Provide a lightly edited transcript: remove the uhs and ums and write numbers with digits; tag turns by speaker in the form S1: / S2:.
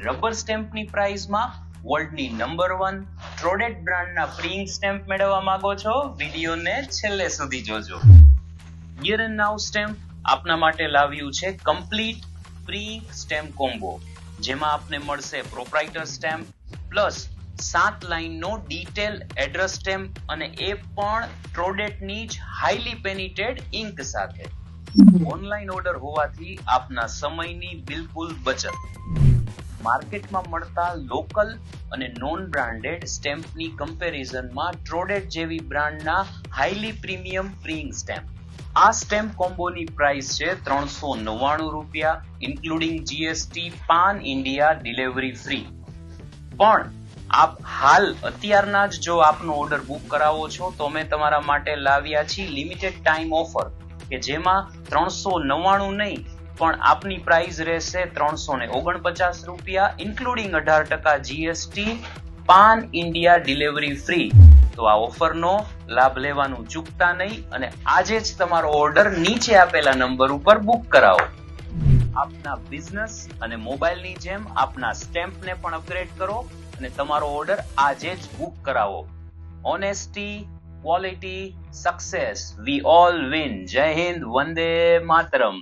S1: Rubber સ્ટેમ્પની પ્રાઇસમાં વર્લ્ડની number 1 ટ્રોડેટ બ્રાન્ડના પ્રીઇંક stamp મેળવવા માંગો છો? વિડીયોને છેલ્લે સુધી જોજો. હિયર એન્ડ નાઉ સ્ટેમ્પ આપના માટે લાવ્યું છે કમ્પ્લીટ પ્રીઇંક સ્ટેમ્પ કોમ્બો, જેમાં આપને મળશે પ્રોપ્રાઇટર સ્ટેમ્પ પ્લસ 7 લાઇનનો ડિટેલ એડ્રેસ સ્ટેમ્પ, અને એ પણ ટ્રોડેટની જ હાઈલી પેનિટેડ ઇંક સાથે. ઓનલાઈન ઓર્ડર હોવાથી આપના સમયની બિલકુલ બચત. માર્કેટમાં મળતા લોકલ અને નોન બ્રાન્ડેડ સ્ટેમ્પની કમ્પેરિઝનમાં ટ્રોડેટ જેવી બ્રાન્ડના હાઈલી પ્રીમિયમ પ્રીઇંક સ્ટેમ્પ. આ સ્ટેમ્પ કોમ્બોની પ્રાઇસ છે 399 રૂપિયા, ઇન્ક્લુડિંગ જીએસટી, પાન ઇન્ડિયા ડિલિવરી ફ્રી. પણ આપ હાલ અત્યારના જ જો આપનો ઓર્ડર બુક કરાવો છો તો અમે તમારા માટે લાવ્યા છીએ લિમિટેડ ટાઈમ ઓફર, કે જેમાં 399 નહીં પણ આપની પ્રાઇસ રહેશે 349 રૂપિયા, ઇન્ક્લુડિંગ 18% જીએસટી, પાન ઇન્ડિયા ડિલિવરી ફ્રી. તો આ ઓફરનો લાભ લેવાનું ચૂકતા નહીં, અને આજે જ તમારો ઓર્ડર નીચે આપેલા નંબર ઉપર બુક કરાવો. આપના બિઝનેસ અને મોબાઈલની જેમ આપના સ્ટેમ્પને પણ અપગ્રેડ કરો અને તમારો ઓર્ડર આજે જ બુક કરાવો. Honesty, quality, success, we all win. જય હિન્દ, વંદે માતરમ.